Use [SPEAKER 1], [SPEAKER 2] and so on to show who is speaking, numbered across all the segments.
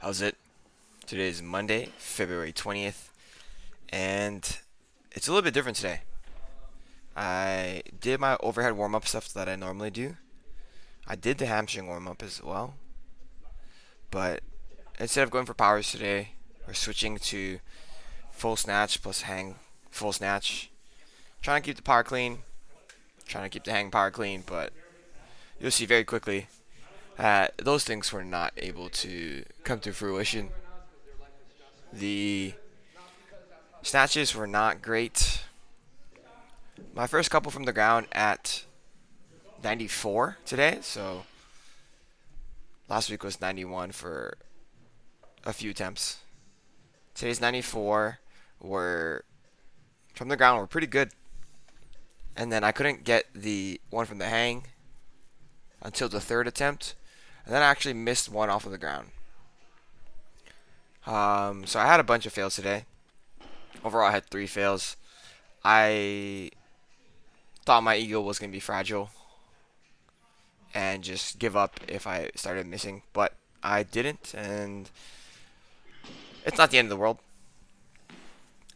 [SPEAKER 1] How's it? Today is Monday, February 20th, and it's a little bit different today. I did my overhead warm up stuff that I normally do. I did the hamstring warm up as well, but instead of going for powers today, we're switching to full snatch plus hang full snatch. Trying to keep the power clean, trying to keep the hang power clean, but you'll see very quickly that those things were not able to come to fruition. The snatches were not great. My first couple from the ground at 94 today, so last week was 91 for a few attempts. Today's 94 were from the ground were pretty good, and then I couldn't get the one from the hang until the third attempt, and then I actually missed one off of the ground. So I had a bunch of fails today. Overall, I had 3 fails. I thought my ego was gonna be fragile and just give up if I started missing, but I didn't, and it's not the end of the world.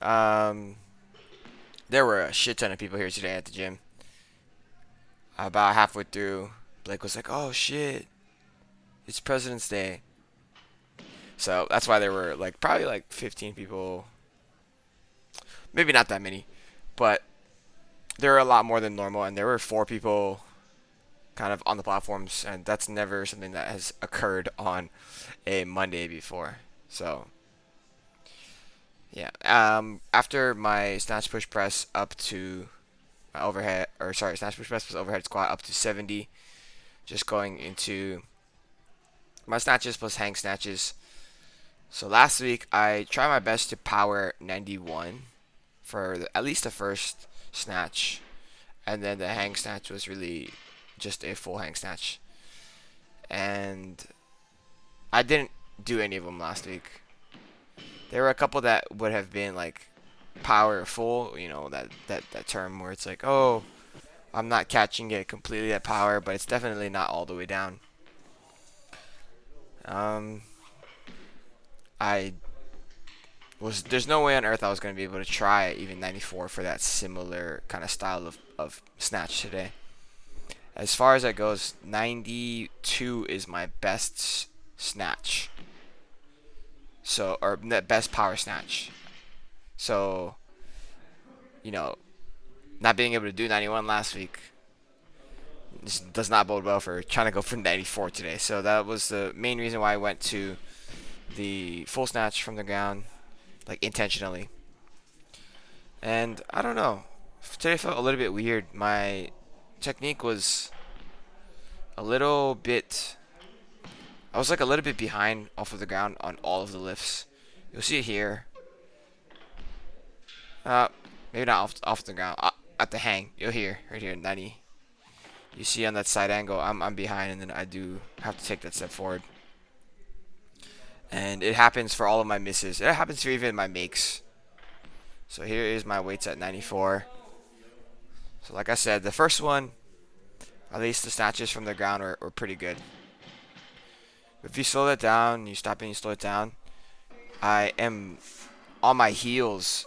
[SPEAKER 1] Um, there were a shit ton of people here today at the gym. About halfway through, Blake was like, "Oh shit, it's President's Day." So that's why there were like probably like 15 people, maybe not that many, but there were a lot more than normal, and there were 4 people kind of on the platforms, and that's never something that has occurred on a Monday before. So yeah, after my snatch push press up to my overhead, or sorry, snatch push press plus overhead squat up to 70, just going into my snatches plus hang snatches. So last week I tried my best to power 91 for at least the first snatch, and then the hang snatch was really just a full hang snatch, and I didn't do any of them last week. There were a couple that would have been like power full, that term where it's like, oh, I'm not catching it completely at power, but it's definitely not all the way down. Um, I there's no way on earth I was going to be able to try even 94 for that similar kind of style of snatch today. As far as that goes, 92 is my best snatch. So, or best power snatch. So, you know, not being able to do 91 last week just does not bode well for trying to go for 94 today. So that was the main reason why I went to the full snatch from the ground, like intentionally. And I don't know, today felt a little bit weird. My technique was a little bit. I was like a little bit behind off of the ground on all of the lifts. You'll see it here. Uh, Maybe not off the ground. At the hang, you'll hear right here, 90. You see on that side angle, I'm behind, and then I do have to take that step forward. And it happens for all of my misses. It happens for even my makes. So here is my weights at 94. So like I said, the first one, at least the snatches from the ground were pretty good. If you slow that down, you stop and you slow it down, I am on my heels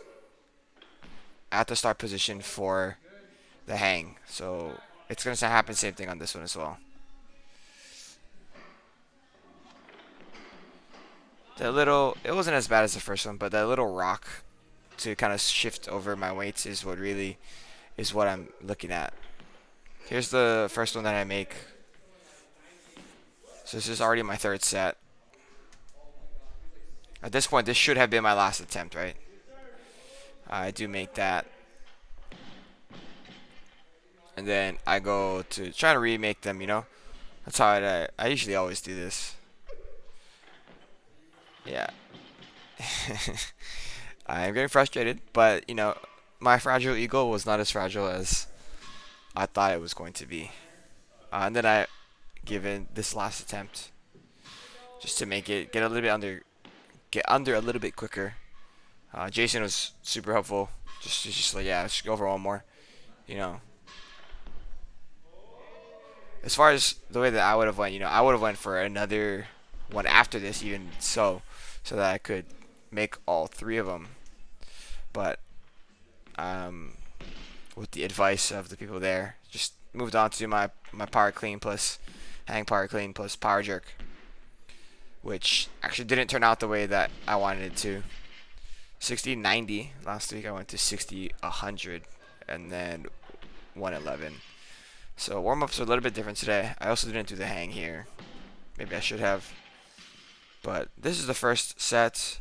[SPEAKER 1] at the start position for the hang. So it's going to happen same thing on this one as well. It wasn't as bad as the first one, but that little rock to kind of shift over my weights is what really is what I'm looking at. Here's the first one that I make. So this is already my third set. At this point, this should have been my last attempt, right? I do make that. And then I go to try to remake them. That's how I usually always do this. Yeah. I'm getting frustrated, but, my fragile ego was not as fragile as I thought it was going to be. And then I given this last attempt just to make it get under a little bit quicker. Jason was super helpful. Just like, yeah, just go for one more. You know, as far as the way that I would have went, I would have went for another one after this, even so that I could make all three of them. But um, with the advice of the people there, just moved on to my power clean plus hang power clean plus power jerk, which actually didn't turn out the way that I wanted it to. 60-90 last week. I went to 60-100 and then 111. So warm ups are a little bit different today. I also didn't do the hang here. Maybe I should have. But this is the first set.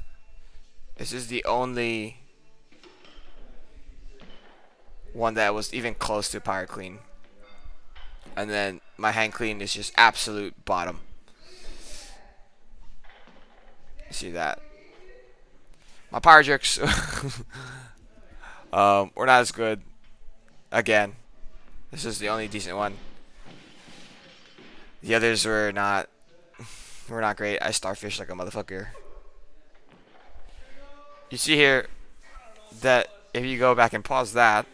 [SPEAKER 1] This is the only one that was even close to power clean. And then my hang clean is just absolute bottom. You see that? My power jerks were not as good. Again, this is the only decent one. The others were not great. I starfish like a motherfucker. You see here that if you go back and pause that,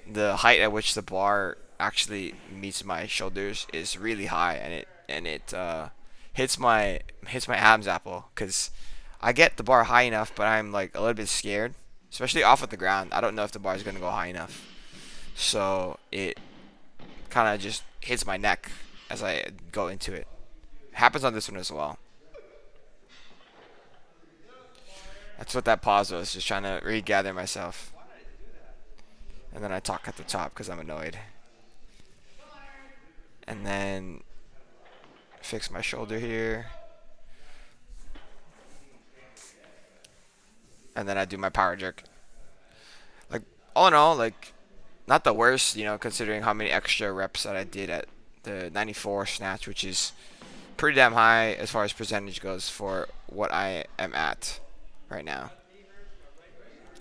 [SPEAKER 1] the height at which the bar actually meets my shoulders is really high, and it hits my Adam's apple because I get the bar high enough, but I'm like a little bit scared, especially off of the ground. I don't know if the bar is gonna go high enough, so it kind of just hits my neck as I go into it. Happens on this one as well. That's what that pause was, just trying to regather myself. And then I talk at the top because I'm annoyed. And then fix my shoulder here. And then I do my power jerk. Like, all in all, like, not the worst, considering how many extra reps that I did at the 94 snatch, which is pretty damn high as far as percentage goes for what I am at right now.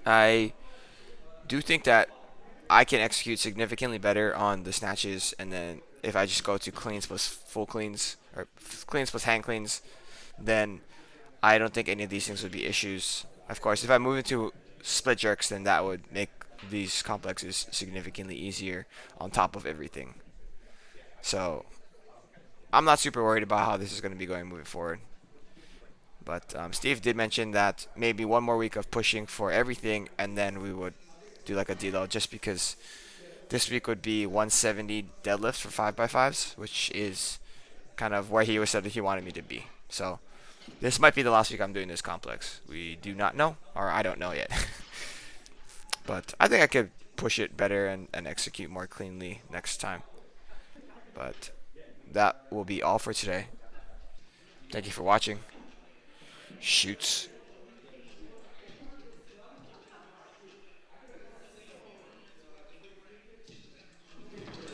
[SPEAKER 1] I do think that I can execute significantly better on the snatches, and then if I just go to cleans plus full cleans, or cleans plus hand cleans, then I don't think any of these things would be issues. Of course, if I move into split jerks, then that would make these complexes significantly easier on top of everything. So I'm not super worried about how this is going to be going moving forward. But Steve did mention that maybe one more week of pushing for everything, and then we would do like a deload, just because this week would be 170 deadlift for 5x5s, which is kind of where he said that he wanted me to be. So this might be the last week I'm doing this complex. We do not know, or I don't know yet. But I think I could push it better and execute more cleanly next time. But that will be all for today. Thank you for watching. Shoots.